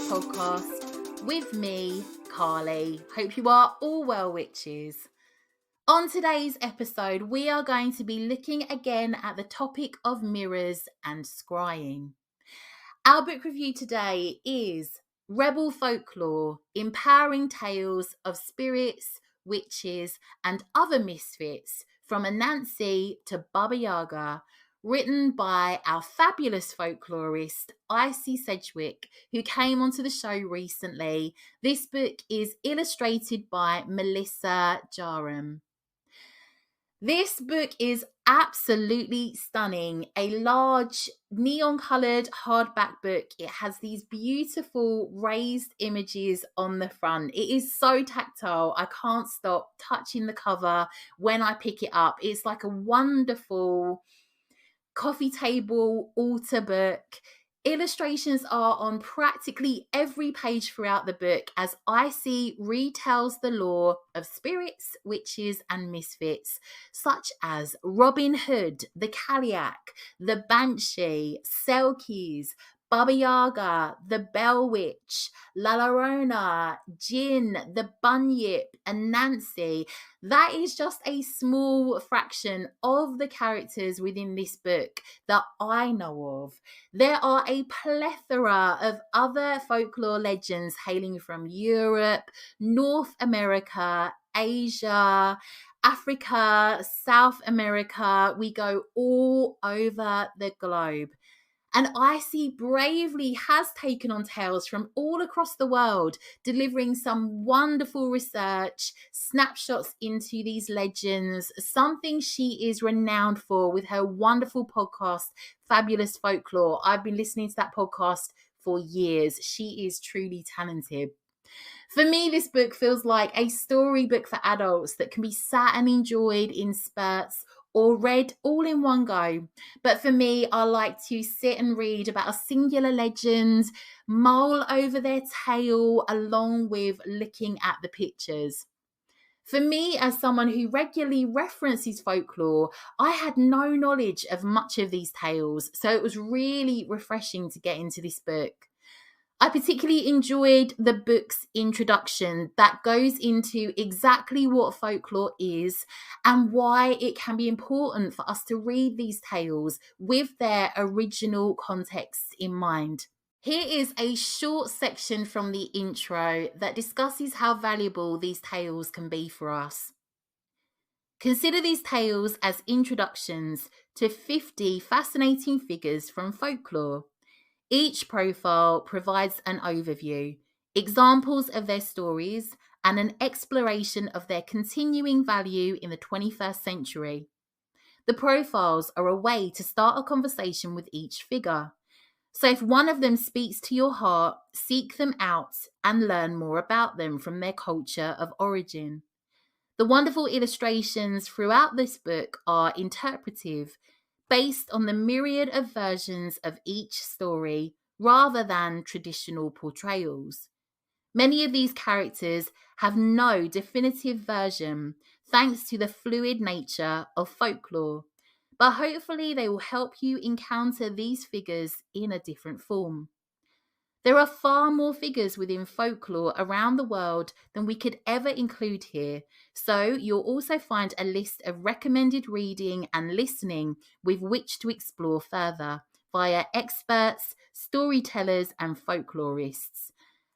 Podcast with me, Carly. Hope you are all well, witches. On today's episode, we are going to be looking again at the topic of mirrors and scrying. Our book review today is Rebel Folklore, Empowering Tales of Spirits, Witches and Other Misfits from Anansi to Baba Yaga, written by our fabulous folklorist, Icy Sedgwick, who came onto the show recently. This book is illustrated by Melissa Jarman. This book is absolutely stunning. A large neon-coloured hardback book. It has these beautiful raised images on the front. It is so tactile. I can't stop touching the cover when I pick it up. It's like a wonderful coffee table altar book. Illustrations are on practically every page throughout the book as Icy retells the lore of spirits, witches and misfits, such as Robin Hood, the Kaliak, the Banshee, Selkies, Baba Yaga, the Bell Witch, La Llorona, Jinn, the Bunyip, and Anansi. That is just a small fraction of the characters within this book that I know of. There are a plethora of other folklore legends hailing from Europe, North America, Asia, Africa, South America. We go all over the globe. And Icy bravely has taken on tales from all across the world, delivering some wonderful research, snapshots into these legends, something she is renowned for with her wonderful podcast, Fabulous Folklore. I've been listening to that podcast for years. She is truly talented. For me, this book feels like a storybook for adults that can be sat and enjoyed in spurts or read all in one go. But for me, I like to sit and read about a singular legend, mull over their tale along with looking at the pictures. For me, as someone who regularly references folklore, I had no knowledge of much of these tales, so it was really refreshing to get into this book. I particularly enjoyed the book's introduction that goes into exactly what folklore is and why it can be important for us to read these tales with their original contexts in mind. Here is a short section from the intro that discusses how valuable these tales can be for us. Consider these tales as introductions to 50 fascinating figures from folklore. Each profile provides an overview, examples of their stories, and an exploration of their continuing value in the 21st century. The profiles are a way to start a conversation with each figure. So if one of them speaks to your heart, seek them out and learn more about them from their culture of origin. The wonderful illustrations throughout this book are interpretive, based on the myriad of versions of each story rather than traditional portrayals. Many of these characters have no definitive version thanks to the fluid nature of folklore, but hopefully they will help you encounter these figures in a different form. There are far more figures within folklore around the world than we could ever include here, so you'll also find a list of recommended reading and listening with which to explore further via experts, storytellers and folklorists.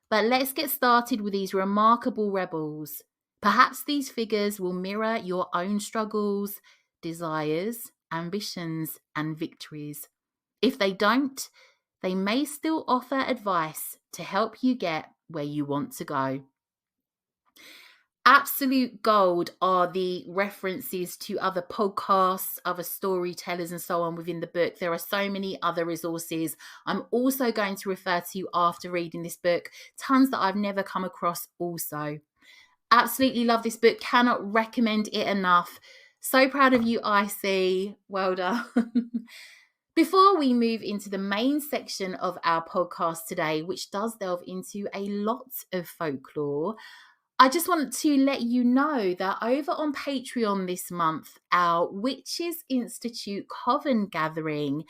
But let's get started with these remarkable rebels. Perhaps these figures will mirror your own struggles, desires, ambitions and victories. If they don't, they may still offer advice to help you get where you want to go. Absolute gold are the references to other podcasts, other storytellers and so on within the book. There are so many other resources I'm also going to refer to after reading this book. Tons that I've never come across also. Absolutely love this book. Cannot recommend it enough. So proud of you, Icy. Well done. Before we move into the main section of our podcast today, which does delve into a lot of folklore, I just want to let you know that over on Patreon this month, our Witches Institute Coven gathering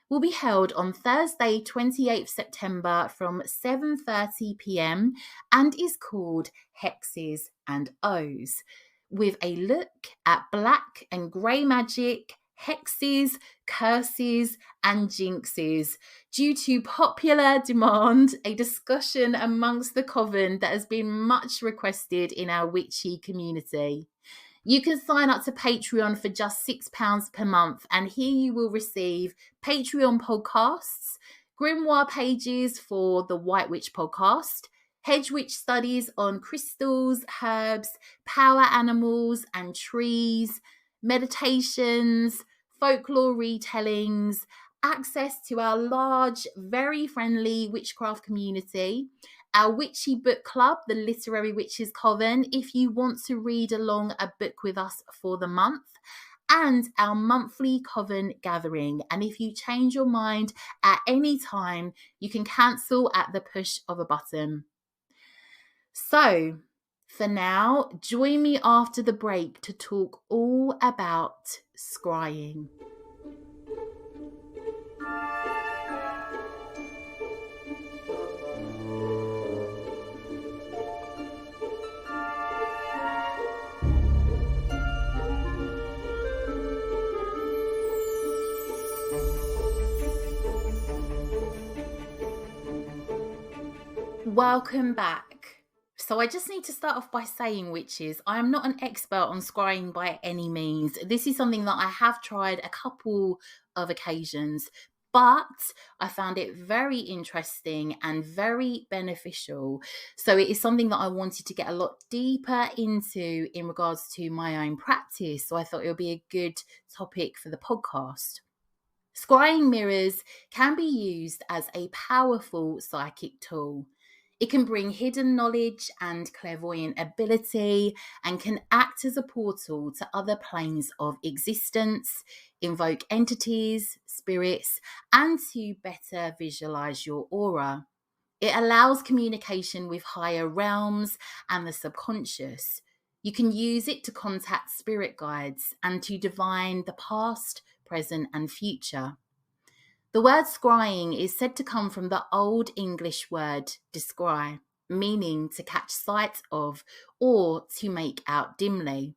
will be held on Thursday, 28th September from 7:30 p.m. and is called Hexes and O's, with a look at black and grey magic, hexes, curses, and jinxes. Due to popular demand, a discussion amongst the coven that has been much requested in our witchy community. You can sign up to Patreon for just £6 per month, and here you will receive Patreon podcasts, grimoire pages for the White Witch podcast, Hedge Witch studies on crystals, herbs, power animals and trees, meditations, folklore retellings, access to our large, very friendly witchcraft community, our witchy book club, the Literary Witches Coven, if you want to read along a book with us for the month, and our monthly coven gathering. And if you change your mind at any time, you can cancel at the push of a button. So, for now, join me after the break to talk all about scrying. Welcome back. So I just need to start off by saying, witches, I am not an expert on scrying by any means. This is something that I have tried a couple of occasions, but I found it very interesting and very beneficial. So it is something that I wanted to get a lot deeper into in regards to my own practice. So I thought it would be a good topic for the podcast. Scrying mirrors can be used as a powerful psychic tool. It can bring hidden knowledge and clairvoyant ability and can act as a portal to other planes of existence, invoke entities, spirits, and to better visualize your aura. It allows communication with higher realms and the subconscious. You can use it to contact spirit guides and to divine the past, present, and future. The word scrying is said to come from the Old English word descry, meaning to catch sight of or to make out dimly.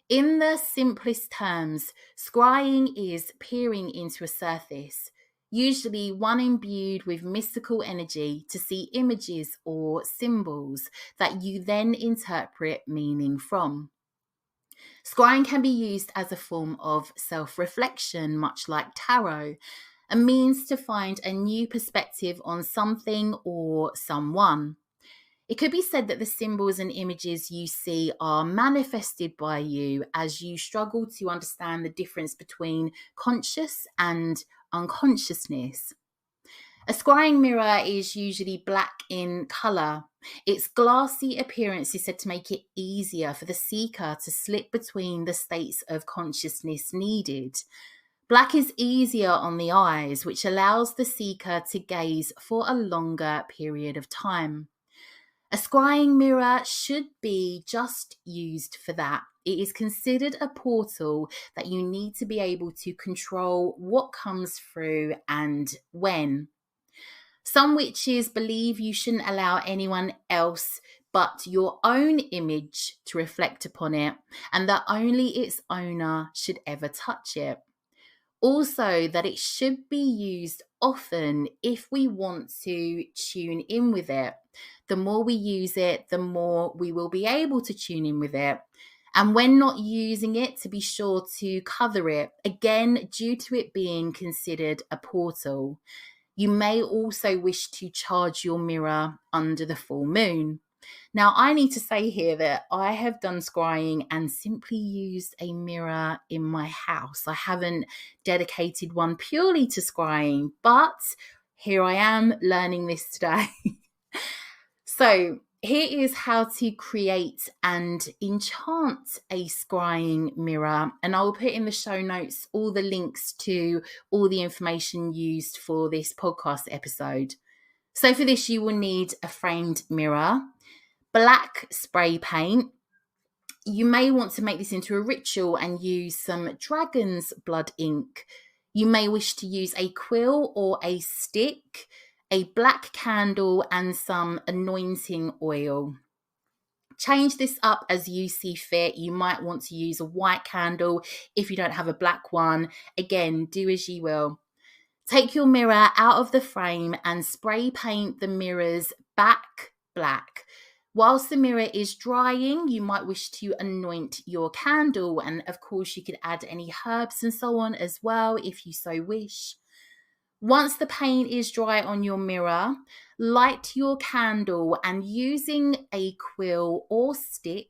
In the simplest terms, scrying is peering into a surface, usually one imbued with mystical energy, to see images or symbols that you then interpret meaning from. Scrying can be used as a form of self-reflection, much like tarot, a means to find a new perspective on something or someone. It could be said that the symbols and images you see are manifested by you as you struggle to understand the difference between conscious and unconsciousness. A scrying mirror is usually black in colour. Its glassy appearance is said to make it easier for the seeker to slip between the states of consciousness needed. Black is easier on the eyes, which allows the seeker to gaze for a longer period of time. A scrying mirror should be just used for that. It is considered a portal that you need to be able to control what comes through and when. Some witches believe you shouldn't allow anyone else but your own image to reflect upon it, and that only its owner should ever touch it. Also, that it should be used often if we want to tune in with it. The more we use it, the more we will be able to tune in with it. And when not using it, to be sure to cover it, again, due to it being considered a portal. You may also wish to charge your mirror under the full moon. Now, I need to say here that I have done scrying and simply used a mirror in my house. I haven't dedicated one purely to scrying, but here I am learning this today. So, Here is how to create and enchant a scrying mirror. And I'll put in the show notes all the links to all the information used for this podcast episode. So for this, you will need a framed mirror, black spray paint. You may want to make this into a ritual and use some dragon's blood ink. You may wish to use a quill or a stick, a black candle, and some anointing oil. Change this up as you see fit. You might want to use a white candle if you don't have a black one. Again, do as you will. Take your mirror out of the frame and spray paint the mirror's back black. Whilst the mirror is drying, you might wish to anoint your candle, and of course you could add any herbs and so on as well if you so wish. Once the paint is dry on your mirror, light your candle and using a quill or stick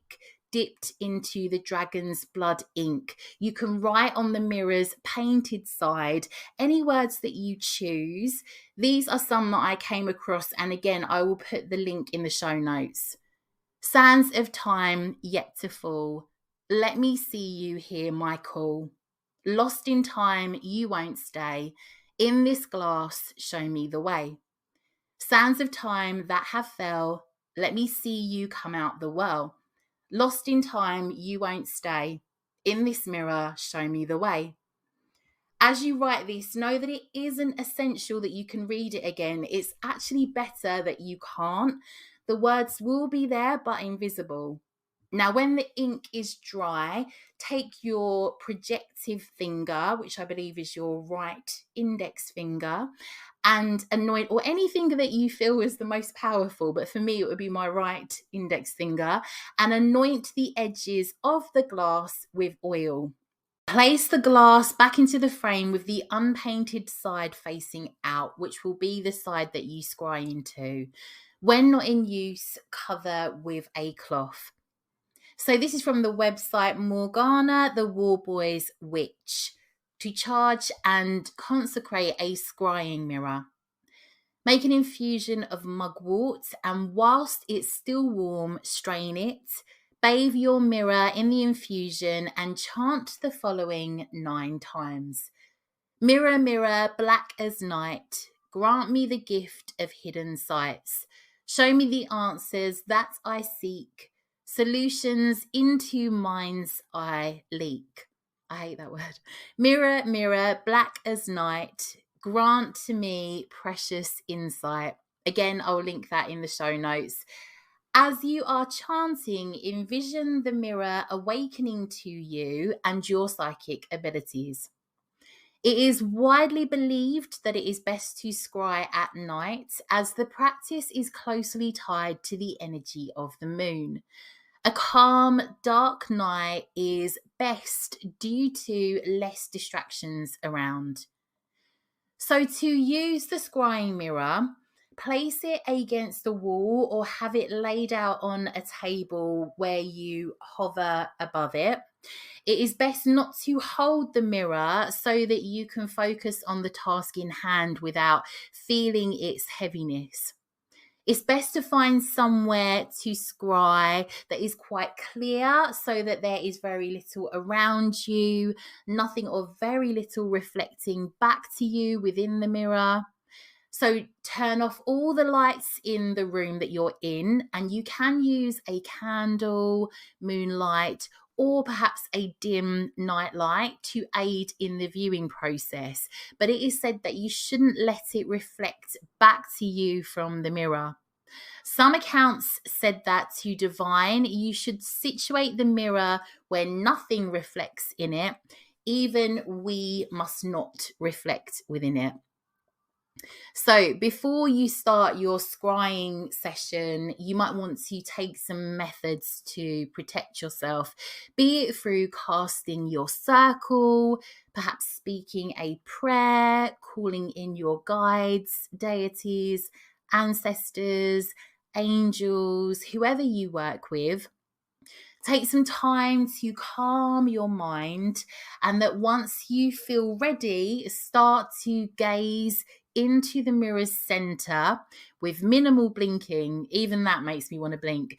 dipped into the dragon's blood ink, you can write on the mirror's painted side any words that you choose. These are some that I came across, and again, I will put the link in the show notes. Sands of time yet to fall. Let me see you hear my call. Lost in time, you won't stay. In this glass, show me the way. Sands of time that have fell, let me see you come out the well. Lost in time, you won't stay. In this mirror, show me the way. As you write this, know that it isn't essential that you can read it again. It's actually better that you can't. The words will be there, but invisible. Now, when the ink is dry, take your projective finger, which I believe is your right index finger, and anoint, or any finger that you feel is the most powerful, but for me, it would be my right index finger, and anoint the edges of the glass with oil. Place the glass back into the frame with the unpainted side facing out, which will be the side that you scry into. When not in use, cover with a cloth. So this is from the website Morgana the Warboy's Witch. To charge and consecrate a scrying mirror. Make an infusion of mugwort, and whilst it's still warm, strain it. Bathe your mirror in the infusion and chant the following 9 times. Mirror, mirror, black as night, grant me the gift of hidden sights. Show me the answers that I seek. Solutions into mind's eye leak. I hate that word. Mirror, mirror, black as night, grant to me precious insight. Again, I'll link that in the show notes. As you are chanting, envision the mirror awakening to you and your psychic abilities. It is widely believed that it is best to scry at night, as the practice is closely tied to the energy of the moon. A calm, dark night is best due to less distractions around. So to use the scrying mirror, place it against the wall or have it laid out on a table where you hover above it. It is best not to hold the mirror so that you can focus on the task in hand without feeling its heaviness. It's best to find somewhere to scry that is quite clear so that there is very little around you, nothing or very little reflecting back to you within the mirror. So turn off all the lights in the room that you're in, and you can use a candle, moonlight, or perhaps a dim night light to aid in the viewing process. But it is said that you shouldn't let it reflect back to you from the mirror. Some accounts said that to divine, you should situate the mirror where nothing reflects in it. Even we must not reflect within it. So before you start your scrying session, you might want to take some methods to protect yourself, be it through casting your circle, perhaps speaking a prayer, calling in your guides, deities, ancestors, angels, whoever you work with. Take some time to calm your mind, and that once you feel ready, start to gaze into the mirror's center with minimal blinking. Even that makes me want to blink.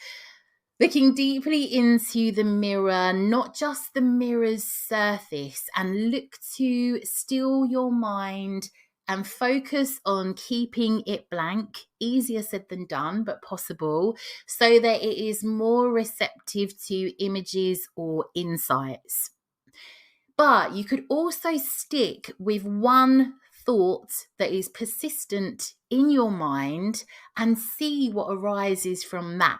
Looking deeply into the mirror, not just the mirror's surface, and look to still your mind and focus on keeping it blank. Easier said than done, but possible, so that it is more receptive to images or insights. But you could also stick with one thought that is persistent in your mind and see what arises from that.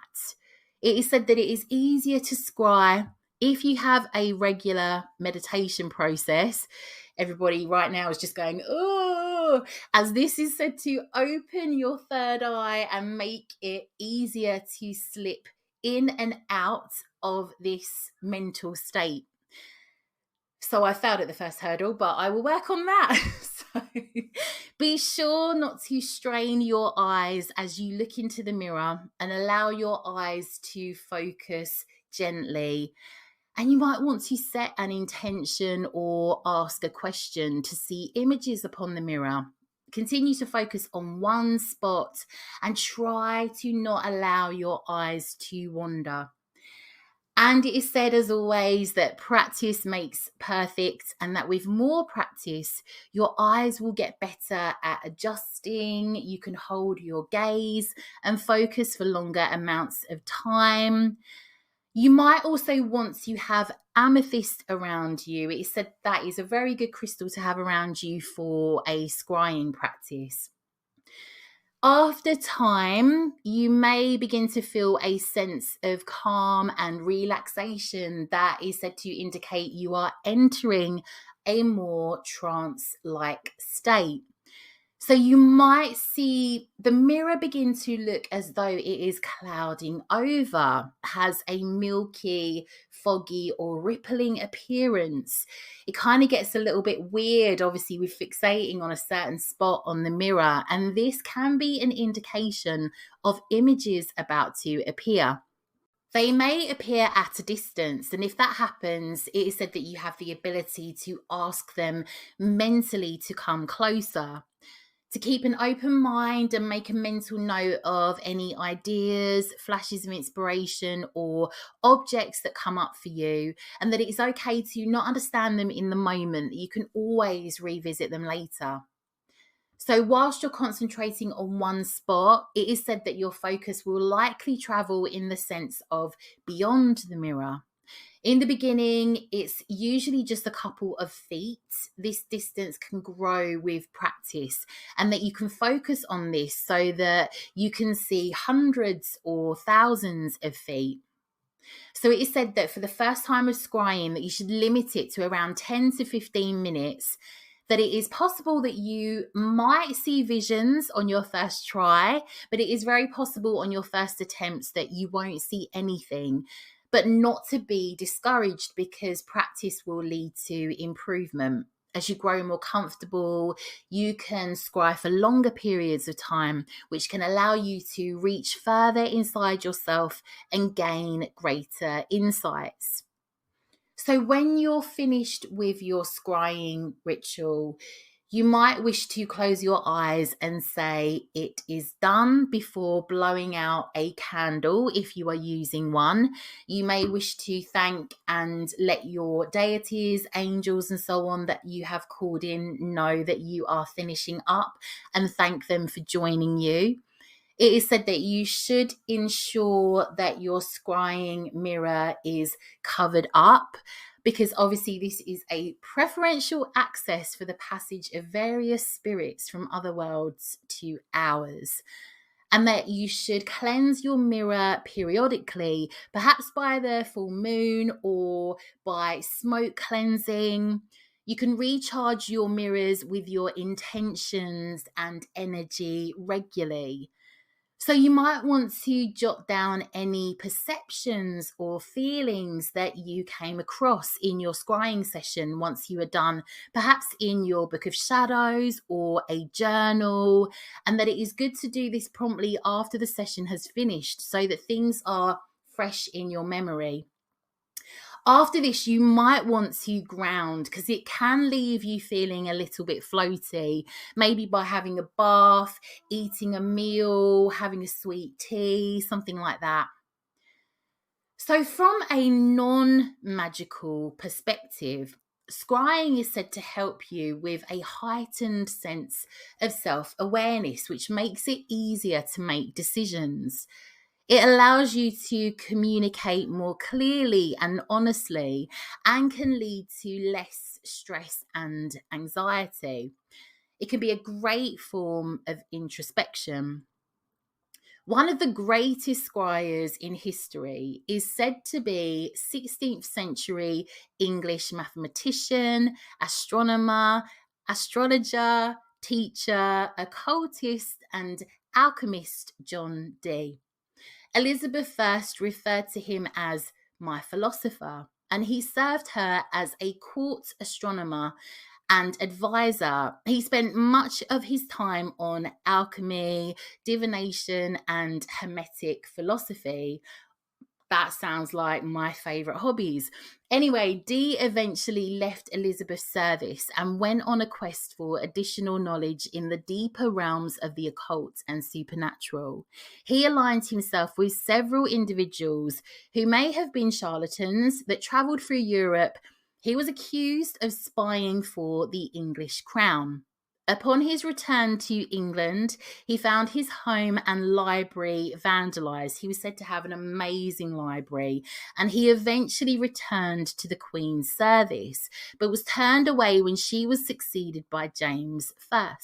It is said that it is easier to scry if you have a regular meditation process. Everybody right now is just going, oh, as this is said to open your third eye and make it easier to slip in and out of this mental state. So I failed at the first hurdle, but I will work on that. So be sure not to strain your eyes as you look into the mirror, and allow your eyes to focus gently. And you might want to set an intention or ask a question to see images upon the mirror. Continue to focus on one spot and try to not allow your eyes to wander. And it is said, as always, that practice makes perfect, and that with more practice, your eyes will get better at adjusting. You can hold your gaze and focus for longer amounts of time. You might also want to have amethyst around you. It is said that is a very good crystal to have around you for a scrying practice. After time, you may begin to feel a sense of calm and relaxation that is said to indicate you are entering a more trance-like state. So you might see the mirror begin to look as though it is clouding over, has a milky, foggy or rippling appearance. It kind of gets a little bit weird, obviously, with fixating on a certain spot on the mirror. And this can be an indication of images about to appear. They may appear at a distance, and if that happens, it is said that you have the ability to ask them mentally to come closer. To keep an open mind and make a mental note of any ideas, flashes of inspiration, or objects that come up for you, and that it is okay to not understand them in the moment. You can always revisit them later. So whilst you're concentrating on one spot, it is said that your focus will likely travel in the sense of beyond the mirror. In the beginning, it's usually just a couple of feet. This distance can grow with practice, and that you can focus on this so that you can see hundreds or thousands of feet. So it is said that for the first time of scrying, that you should limit it to around 10 to 15 minutes, that it is possible that you might see visions on your first try, but it is very possible on your first attempts that you won't see anything. But not to be discouraged, because practice will lead to improvement. As you grow more comfortable, you can scry for longer periods of time, which can allow you to reach further inside yourself and gain greater insights. So when you're finished with your scrying ritual, you might wish to close your eyes and say it is done before blowing out a candle if you are using one. You may wish to thank and let your deities, angels and so on that you have called in know that you are finishing up, and thank them for joining you. It is said that you should ensure that your scrying mirror is covered up, because obviously this is a preferential access for the passage of various spirits from other worlds to ours. And that you should cleanse your mirror periodically, perhaps by the full moon or by smoke cleansing. You can recharge your mirrors with your intentions and energy regularly. So you might want to jot down any perceptions or feelings that you came across in your scrying session once you are done, perhaps in your book of shadows or a journal, and that it is good to do this promptly after the session has finished so that things are fresh in your memory. After this, you might want to ground because it can leave you feeling a little bit floaty, maybe by having a bath, eating a meal, having a sweet tea, something like that. So, from a non-magical perspective, scrying is said to help you with a heightened sense of self-awareness, which makes it easier to make decisions. It allows you to communicate more clearly and honestly and can lead to less stress and anxiety. It can be a great form of introspection. One of the greatest scryers in history is said to be 16th century English mathematician, astronomer, astrologer, teacher, occultist, and alchemist John Dee. Elizabeth first referred to him as my philosopher, and he served her as a court astronomer and advisor. He spent much of his time on alchemy, divination, and hermetic philosophy. That sounds like my favourite hobbies. Anyway, Dee eventually left Elizabeth's service and went on a quest for additional knowledge in the deeper realms of the occult and supernatural. He aligned himself with several individuals who may have been charlatans that travelled through Europe. He was accused of spying for the English crown. Upon his return to England, he found his home and library vandalised. He was said to have an amazing library, and he eventually returned to the Queen's service, but was turned away when she was succeeded by James I.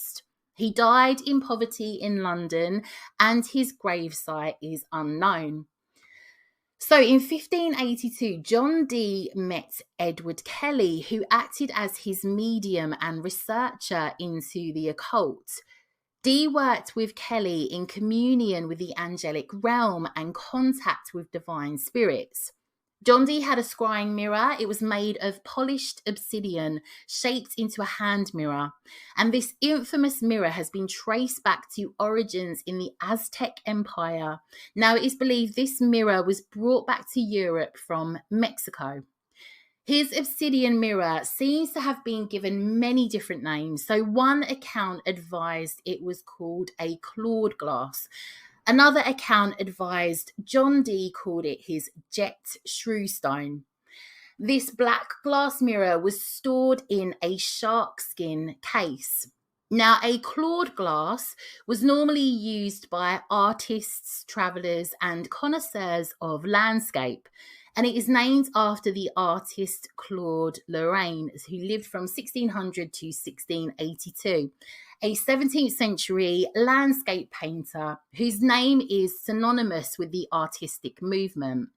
He died in poverty in London, and his gravesite is unknown. So in 1582, John Dee met Edward Kelly, who acted as his medium and researcher into the occult. Dee worked with Kelly in communion with the angelic realm and contact with divine spirits. John Dee had a scrying mirror. It was made of polished obsidian, shaped into a hand mirror. And this infamous mirror has been traced back to origins in the Aztec Empire. Now, it is believed this mirror was brought back to Europe from Mexico. His obsidian mirror seems to have been given many different names. So one account advised it was called a clawed glass. Another account advised John Dee called it his jet shrewstone. This black glass mirror was stored in a shark skin case. Now, a clawed glass was normally used by artists, travellers, and connoisseurs of landscape, and it is named after the artist Claude Lorraine, who lived from 1600 to 1682, a 17th century landscape painter whose name is synonymous with the artistic movement.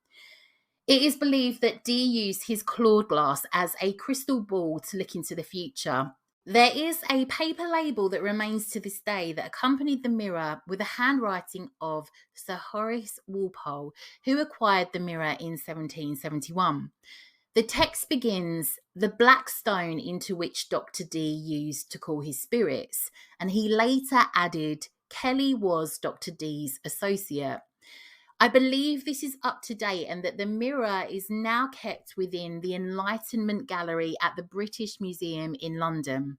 It is believed that Dee used his clawed glass as a crystal ball to look into the future. There is a paper label that remains to this day that accompanied the mirror with the handwriting of Sir Horace Walpole, who acquired the mirror in 1771. The text begins, "The black stone into which Dr. Dee used to call his spirits," and he later added, "Kelly was Dr. Dee's associate." I believe this is up to date and that the mirror is now kept within the Enlightenment Gallery at the British Museum in London.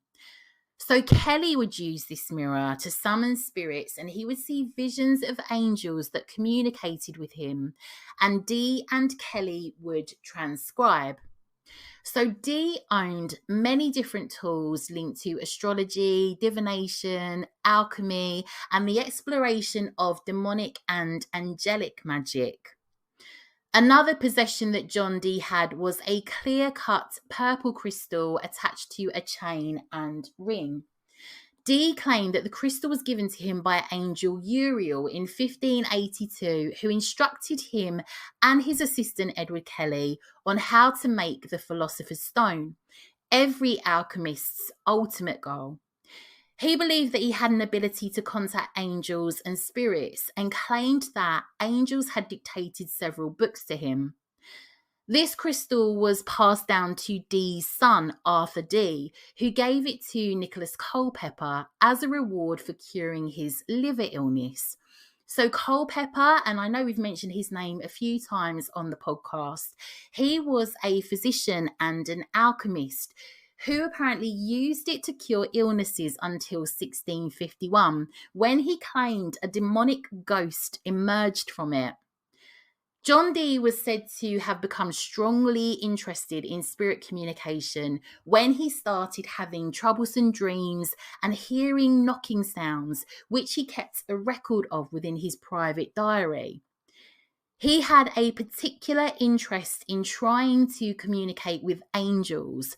So Kelly would use this mirror to summon spirits, and he would see visions of angels that communicated with him, and Dee and Kelly would transcribe. So Dee owned many different tools linked to astrology, divination, alchemy, and the exploration of demonic and angelic magic. Another possession that John Dee had was a clear-cut purple crystal attached to a chain and ring. Dee claimed that the crystal was given to him by angel Uriel in 1582, who instructed him and his assistant Edward Kelly on how to make the Philosopher's Stone, every alchemist's ultimate goal. He believed that he had an ability to contact angels and spirits and claimed that angels had dictated several books to him. This crystal was passed down to Dee's son, Arthur Dee, who gave it to Nicholas Culpeper as a reward for curing his liver illness. So Culpeper, and I know we've mentioned his name a few times on the podcast, he was a physician and an alchemist who apparently used it to cure illnesses until 1651, when he claimed a demonic ghost emerged from it. John Dee was said to have become strongly interested in spirit communication when he started having troublesome dreams and hearing knocking sounds, which he kept a record of within his private diary. He had a particular interest in trying to communicate with angels.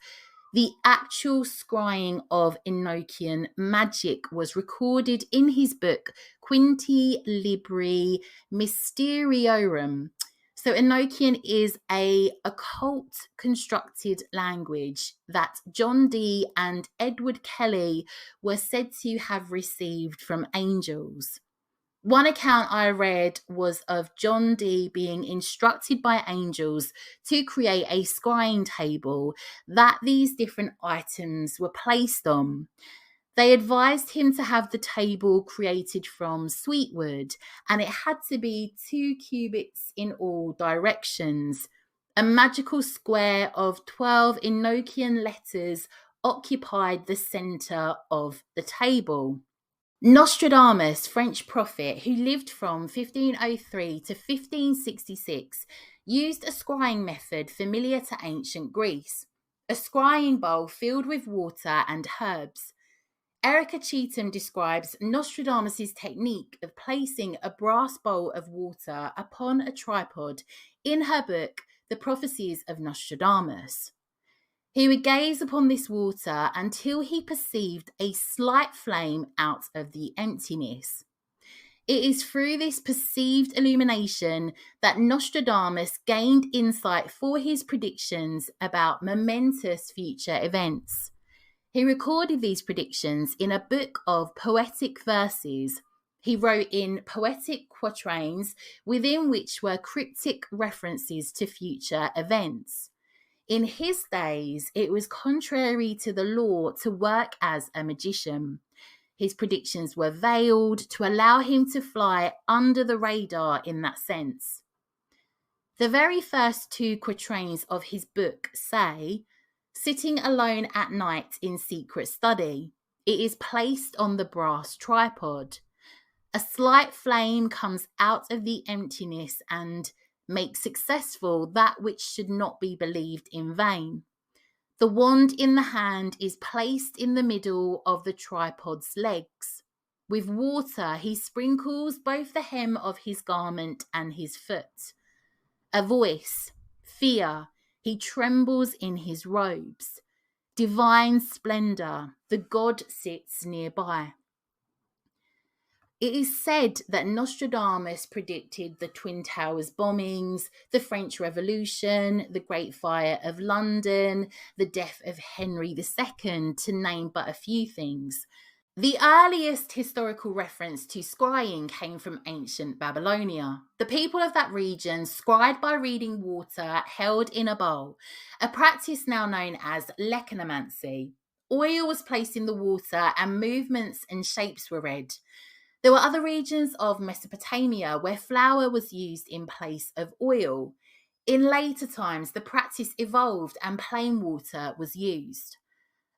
The actual scrying of Enochian magic was recorded in his book Quinti Libri Mysteriorum. So Enochian is a occult constructed language that John Dee and Edward Kelly were said to have received from angels. One account I read was of John Dee being instructed by angels to create a scrying table that these different items were placed on. They advised him to have the table created from sweetwood, and it had to be 2 cubits in all directions. A magical square of 12 Enochian letters occupied the centre of the table. Nostradamus, French prophet who lived from 1503 to 1566, used a scrying method familiar to ancient Greece, a scrying bowl filled with water and herbs. Erica Cheetham describes Nostradamus' technique of placing a brass bowl of water upon a tripod in her book, The Prophecies of Nostradamus. He would gaze upon this water until he perceived a slight flame out of the emptiness. It is through this perceived illumination that Nostradamus gained insight for his predictions about momentous future events. He recorded these predictions in a book of poetic verses. He wrote in poetic quatrains within which were cryptic references to future events. In his days, it was contrary to the law to work as a magician. His predictions were veiled to allow him to fly under the radar in that sense. The very first 2 quatrains of his book say, "Sitting alone at night in secret study, it is placed on the brass tripod. A slight flame comes out of the emptiness and makes successful that which should not be believed in vain. The wand in the hand is placed in the middle of the tripod's legs. With water he sprinkles both the hem of his garment and his foot. A voice, fear, he trembles in his robes. Divine splendor, the god sits nearby." It is said that Nostradamus predicted the Twin Towers bombings, the French Revolution, the Great Fire of London, the death of Henry II, to name but a few things. The earliest historical reference to scrying came from ancient Babylonia. The people of that region scryed by reading water held in a bowl, a practice now known as lechonomancy. Oil was placed in the water and movements and shapes were read. There were other regions of Mesopotamia where flour was used in place of oil. In later times, the practice evolved and plain water was used.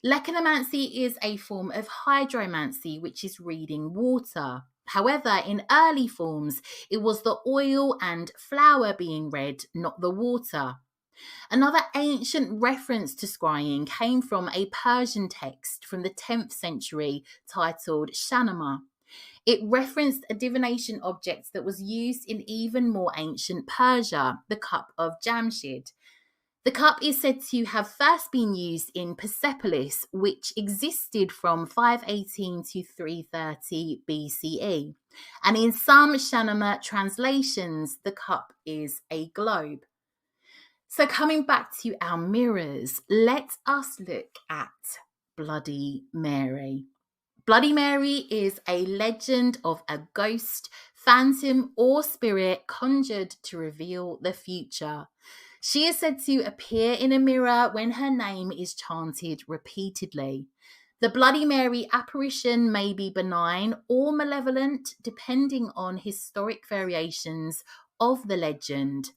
Lechonomancy is a form of hydromancy, which is reading water. However, in early forms, it was the oil and flour being read, not the water. Another ancient reference to scrying came from a Persian text from the 10th century titled Shahnameh. It referenced a divination object that was used in even more ancient Persia, the cup of Jamshid. The cup is said to have first been used in Persepolis, which existed from 518 to 330 BCE. And in some Shahnameh translations, the cup is a globe. So coming back to our mirrors, let us look at Bloody Mary. Bloody Mary is a legend of a ghost, phantom, or spirit conjured to reveal the future. She is said to appear in a mirror when her name is chanted repeatedly. The Bloody Mary apparition may be benign or malevolent, depending on historic variations of the legend.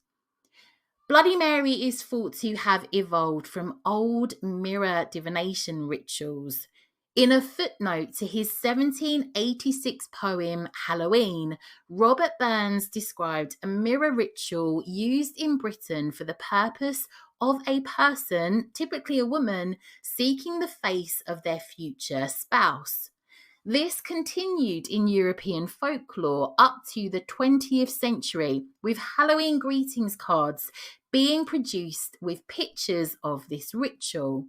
Bloody Mary is thought to have evolved from old mirror divination rituals. In a footnote to his 1786 poem Halloween, Robert Burns described a mirror ritual used in Britain for the purpose of a person, typically a woman, seeking the face of their future spouse. This continued in European folklore up to the 20th century, with Halloween greetings cards being produced with pictures of this ritual.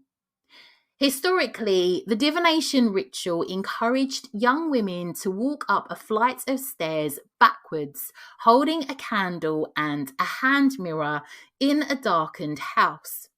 Historically, the divination ritual encouraged young women to walk up a flight of stairs backwards, holding a candle and a hand mirror in a darkened house.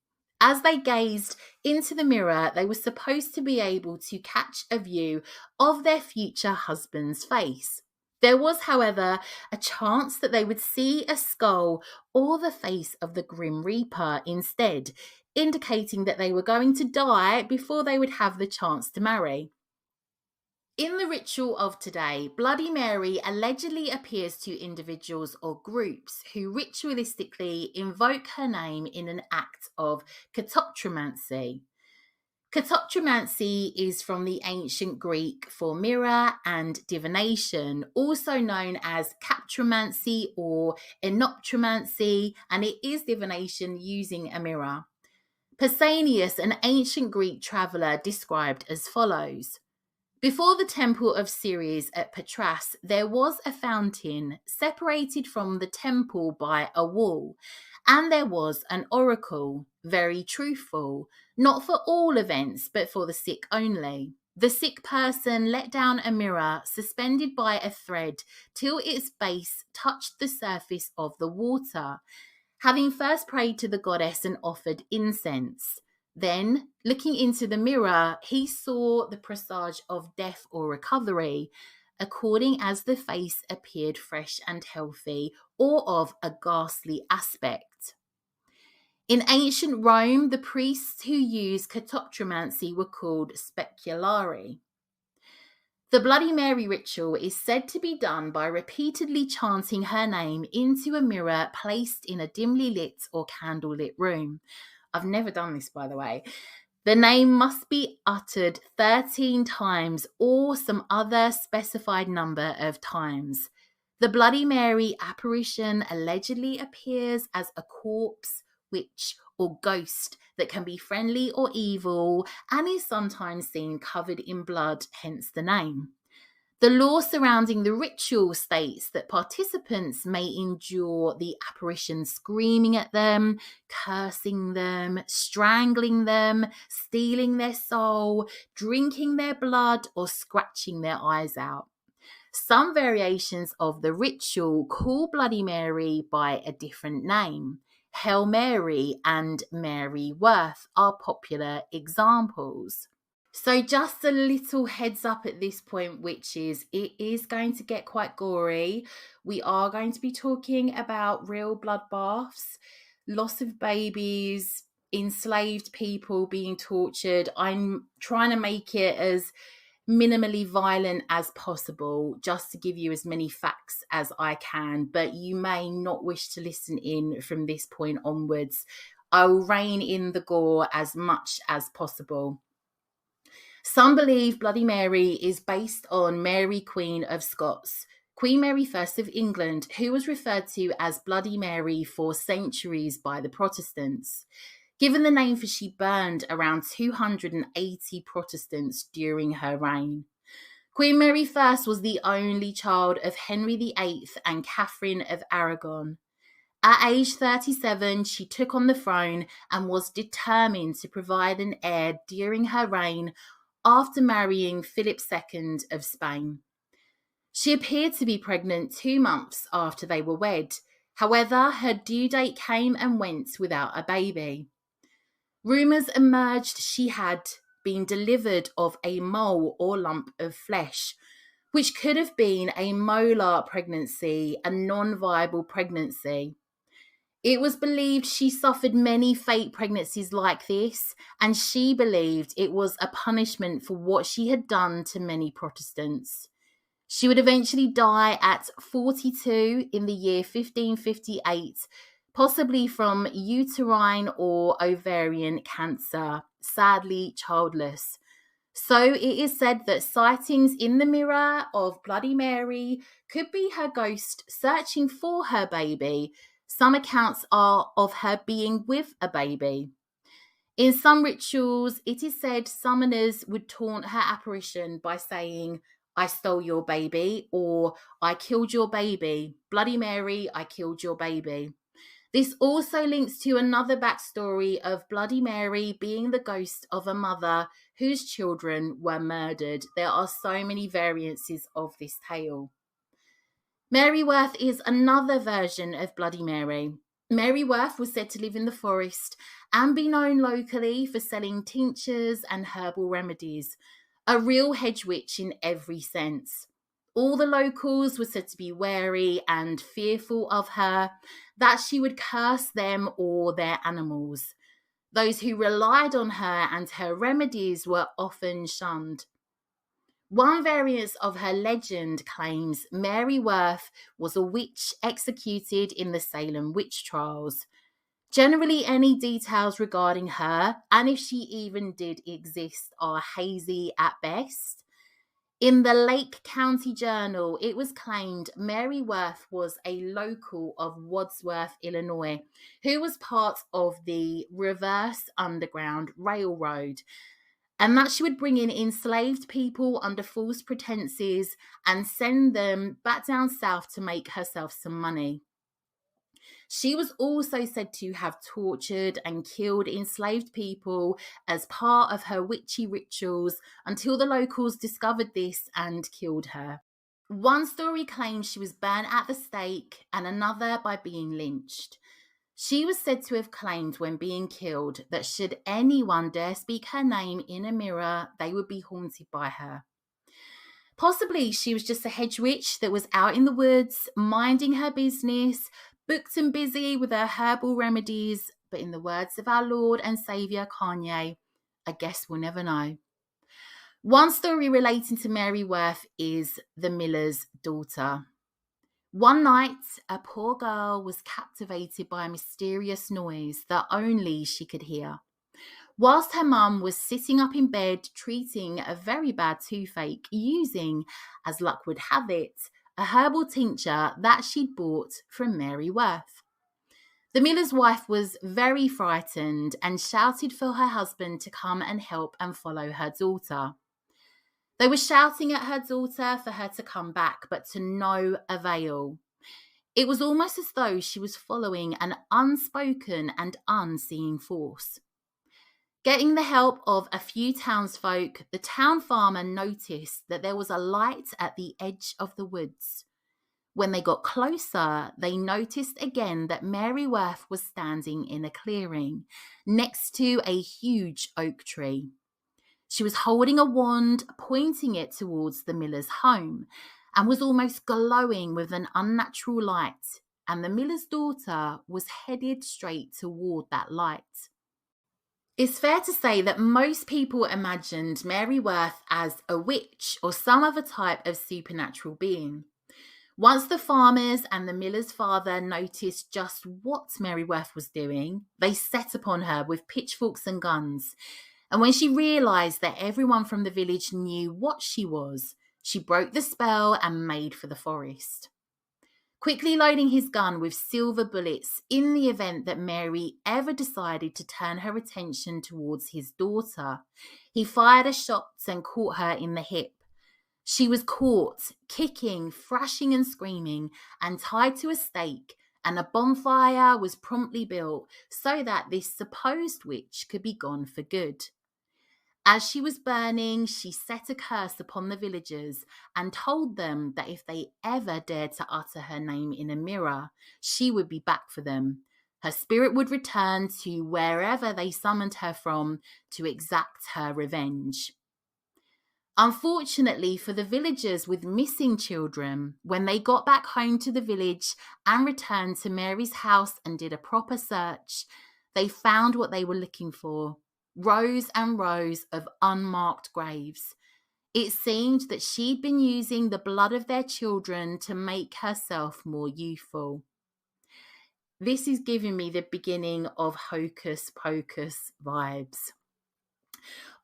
As they gazed into the mirror, they were supposed to be able to catch a view of their future husband's face. There was, however, a chance that they would see a skull or the face of the Grim Reaper instead, indicating that they were going to die before they would have the chance to marry. In the ritual of today, Bloody Mary allegedly appears to individuals or groups who ritualistically invoke her name in an act of catoptromancy. Catoptromancy is from the ancient Greek for mirror and divination, also known as captromancy or enoptromancy, and it is divination using a mirror. Pausanias, an ancient Greek traveller, described as follows. Before the temple of Ceres at Patras, there was a fountain separated from the temple by a wall, and there was an oracle, very truthful, not for all events, but for the sick only. The sick person let down a mirror suspended by a thread till its base touched the surface of the water, having first prayed to the goddess and offered incense. Then, looking into the mirror, he saw the presage of death or recovery, according as the face appeared fresh and healthy or of a ghastly aspect. In ancient Rome, the priests who used catoptromancy were called speculari. The Bloody Mary ritual is said to be done by repeatedly chanting her name into a mirror placed in a dimly lit or candlelit room. I've never done this, by the way. The name must be uttered 13 times or some other specified number of times. The Bloody Mary apparition allegedly appears as a corpse, witch, or ghost that can be friendly or evil and is sometimes seen covered in blood, hence the name. The law surrounding the ritual states that participants may endure the apparition screaming at them, cursing them, strangling them, stealing their soul, drinking their blood, or scratching their eyes out. Some variations of the ritual call Bloody Mary by a different name. Hail Mary and Mary Worth are popular examples. So just a little heads up at this point, which is it is going to get quite gory. We are going to be talking about real bloodbaths, loss of babies, enslaved people being tortured. I'm trying to make it as minimally violent as possible, just to give you as many facts as I can, but you may not wish to listen in from this point onwards. I will rein in the gore as much as possible. Some believe Bloody Mary is based on Mary, Queen of Scots, Queen Mary I of England, who was referred to as Bloody Mary for centuries by the Protestants. Given the name for she burned around 280 Protestants during her reign. Queen Mary I was the only child of Henry VIII and Catherine of Aragon. At age 37, she took on the throne and was determined to provide an heir during her reign after marrying Philip II of Spain. She appeared to be pregnant 2 months after they were wed. However, her due date came and went without a baby. Rumours emerged she had been delivered of a mole or lump of flesh, which could have been a molar pregnancy, a non-viable pregnancy. It was believed she suffered many fake pregnancies like this, and she believed it was a punishment for what she had done to many Protestants. She would eventually die at 42 in the year 1558, possibly from uterine or ovarian cancer, sadly childless. So it is said that sightings in the mirror of Bloody Mary could be her ghost searching for her baby. Some accounts are of her being with a baby. In some rituals, it is said summoners would taunt her apparition by saying, "I stole your baby," or "I killed your baby. Bloody Mary, I killed your baby." This also links to another backstory of Bloody Mary being the ghost of a mother whose children were murdered. There are so many variances of this tale. Mary Worth is another version of Bloody Mary. Mary Worth was said to live in the forest and be known locally for selling tinctures and herbal remedies, a real hedge witch in every sense. All the locals were said to be wary and fearful of her, that she would curse them or their animals. Those who relied on her and her remedies were often shunned. One variant of her legend claims Mary Worth was a witch executed in the Salem witch trials. Generally, any details regarding her, and if she even did exist, are hazy at best. In the Lake County Journal, it was claimed Mary Worth was a local of Wadsworth, Illinois, who was part of the Reverse Underground Railroad, and that she would bring in enslaved people under false pretenses and send them back down south to make herself some money. She was also said to have tortured and killed enslaved people as part of her witchy rituals until the locals discovered this and killed her. One story claims she was burnt at the stake and another by being lynched. She was said to have claimed when being killed that should anyone dare speak her name in a mirror, they would be haunted by her. Possibly she was just a hedge witch that was out in the woods, minding her business, booked and busy with her herbal remedies, but in the words of our Lord and Saviour Kanye, I guess we'll never know. One story relating to Mary Worth is the miller's daughter. One night, a poor girl was captivated by a mysterious noise that only she could hear. Whilst her mum was sitting up in bed treating a very bad toothache using, as luck would have it, a herbal tincture that she'd bought from Mary Worth. The miller's wife was very frightened and shouted for her husband to come and help and follow her daughter. They were shouting at her daughter for her to come back, but to no avail. It was almost as though she was following an unspoken and unseen force. Getting the help of a few townsfolk, the town farmer noticed that there was a light at the edge of the woods. When they got closer, they noticed again that Mary Worth was standing in a clearing next to a huge oak tree. She was holding a wand, pointing it towards the miller's home, and was almost glowing with an unnatural light, and the miller's daughter was headed straight toward that light. It's fair to say that most people imagined Mary Worth as a witch or some other type of supernatural being. Once the farmers and the miller's father noticed just what Mary Worth was doing, they set upon her with pitchforks and guns. And when she realised that everyone from the village knew what she was, she broke the spell and made for the forest. Quickly loading his gun with silver bullets in the event that Mary ever decided to turn her attention towards his daughter, he fired a shot and caught her in the hip. She was caught, kicking, thrashing and screaming, and tied to a stake, and a bonfire was promptly built so that this supposed witch could be gone for good. As she was burning, she set a curse upon the villagers and told them that if they ever dared to utter her name in a mirror, she would be back for them. Her spirit would return to wherever they summoned her from to exact her revenge. Unfortunately for the villagers with missing children, when they got back home to the village and returned to Mary's house and did a proper search, they found what they were looking for: rows and rows of unmarked graves. It seemed that she'd been using the blood of their children to make herself more youthful. This is giving me the beginning of Hocus Pocus vibes.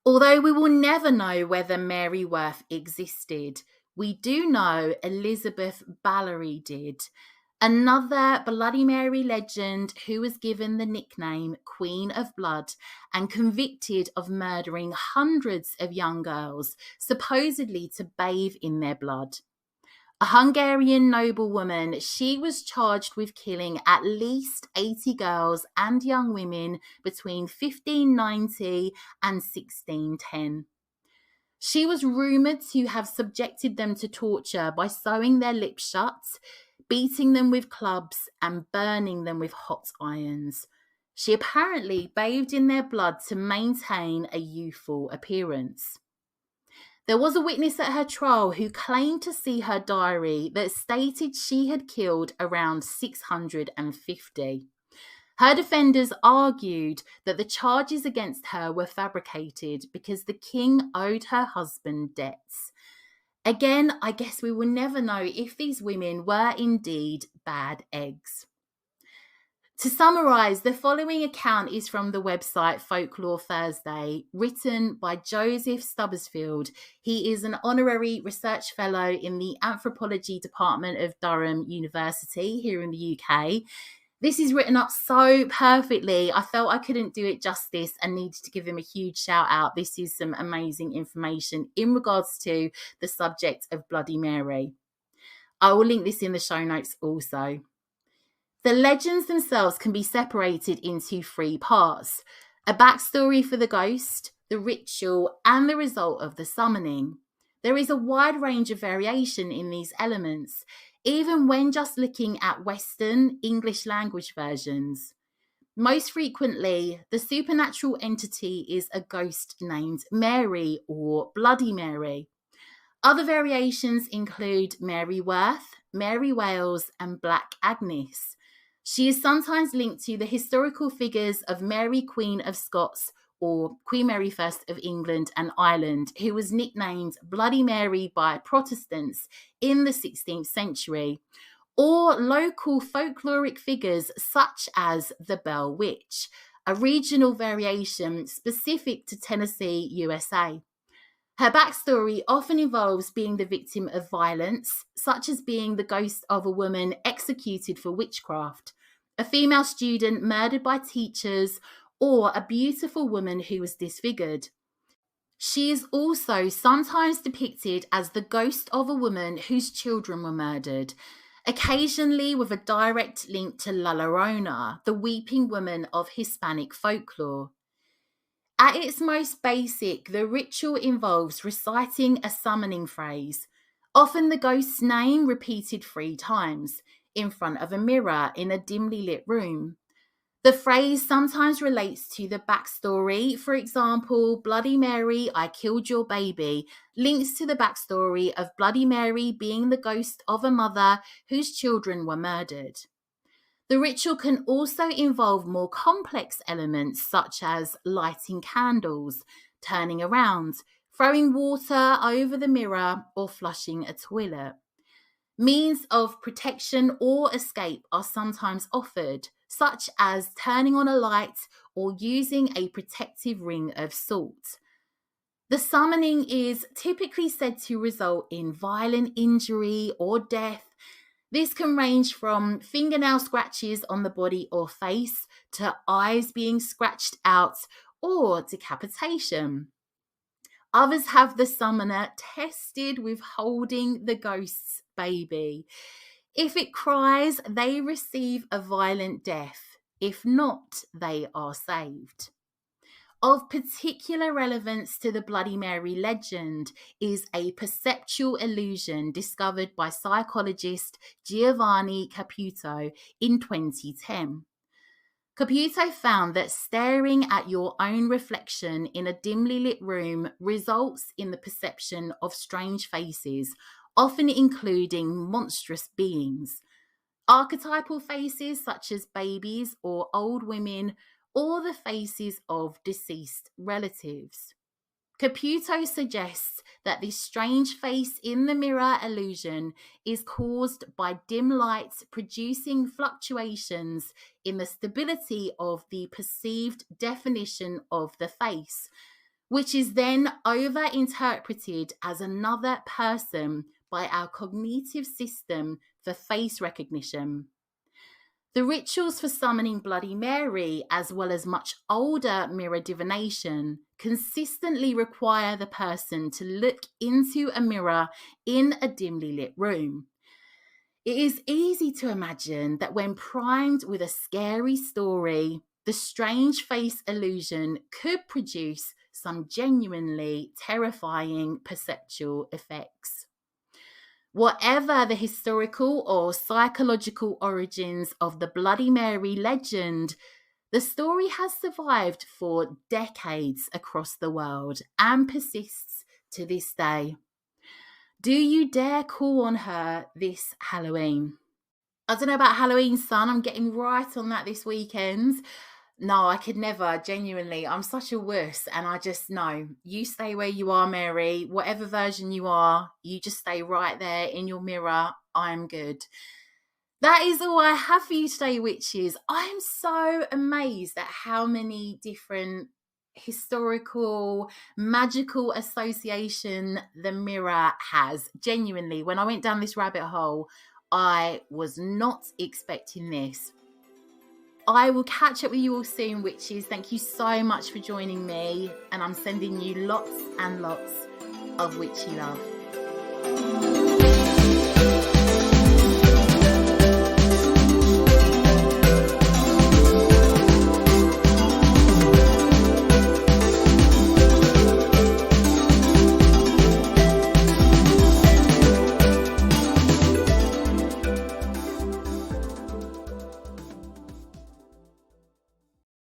Although we will never know whether Mary Worth existed, we do know Elizabeth Ballery did, another Bloody Mary legend who was given the nickname Queen of Blood and convicted of murdering hundreds of young girls, supposedly to bathe in their blood. A Hungarian noblewoman, she was charged with killing at least 80 girls and young women between 1590 and 1610. She was rumoured to have subjected them to torture by sewing their lips shut, beating them with clubs, and burning them with hot irons. She apparently bathed in their blood to maintain a youthful appearance. There was a witness at her trial who claimed to see her diary that stated she had killed around 650. Her defenders argued that the charges against her were fabricated because the king owed her husband debts. Again, I guess we will never know if these women were indeed bad eggs. To summarise, the following account is from the website Folklore Thursday, written by Joseph Stubbersfield. He is an honorary research fellow in the Anthropology Department of Durham University here in the UK. This is written up so perfectly. I felt I couldn't do it justice and needed to give him a huge shout out. This is some amazing information in regards to the subject of Bloody Mary. I will link this in the show notes also. The legends themselves can be separated into 3 parts: a backstory for the ghost, the ritual, and the result of the summoning. There is a wide range of variation in these elements, even when just looking at Western English language versions. Most frequently, the supernatural entity is a ghost named Mary or Bloody Mary. Other variations include Mary Worth, Mary Wales, and Black Agnes. She is sometimes linked to the historical figures of Mary Queen of Scots or Queen Mary I of England and Ireland, who was nicknamed Bloody Mary by Protestants in the 16th century, or local folkloric figures such as the Bell Witch, a regional variation specific to Tennessee, USA. Her backstory often involves being the victim of violence, such as being the ghost of a woman executed for witchcraft, a female student murdered by teachers, or a beautiful woman who was disfigured. She is also sometimes depicted as the ghost of a woman whose children were murdered, occasionally with a direct link to La Llorona, the weeping woman of Hispanic folklore. At its most basic, the ritual involves reciting a summoning phrase, often the ghost's name repeated 3 times, in front of a mirror in a dimly lit room. The phrase sometimes relates to the backstory. For example, Bloody Mary, I killed your baby, links to the backstory of Bloody Mary being the ghost of a mother whose children were murdered. The ritual can also involve more complex elements such as lighting candles, turning around, throwing water over the mirror, or flushing a toilet. Means of protection or escape are sometimes offered, such as turning on a light or using a protective ring of salt. The summoning is typically said to result in violent injury or death. This can range from fingernail scratches on the body or face to eyes being scratched out or decapitation. Others have the summoner tested with holding the ghost's baby. If it cries, they receive a violent death. If not, they are saved. Of particular relevance to the Bloody Mary legend is a perceptual illusion discovered by psychologist Giovanni Caputo in 2010. Caputo found that staring at your own reflection in a dimly lit room results in the perception of strange faces, often including monstrous beings. Archetypal faces such as babies or old women, or the faces of deceased relatives. Caputo suggests that this strange face in the mirror illusion is caused by dim light producing fluctuations in the stability of the perceived definition of the face, which is then over-interpreted as another person by our cognitive system for face recognition. The rituals for summoning Bloody Mary, as well as much older mirror divination, consistently require the person to look into a mirror in a dimly lit room. It is easy to imagine that when primed with a scary story, the strange face illusion could produce some genuinely terrifying perceptual effects. Whatever the historical or psychological origins of the Bloody Mary legend, the story has survived for decades across the world and persists to this day. Do you dare call on her this Halloween? I don't know about Halloween, son. I'm getting right on that this weekend. No, I could never, genuinely. I'm such a wuss, and I just know. You stay where you are, Mary. Whatever version you are, you just stay right there in your mirror. I'm good. That is all I have for you today, witches. I am so amazed at how many different historical, magical association the mirror has. Genuinely, when I went down this rabbit hole, I was not expecting this. I will catch up with you all soon, witches. Thank you so much for joining me, and I'm sending you lots and lots of witchy love.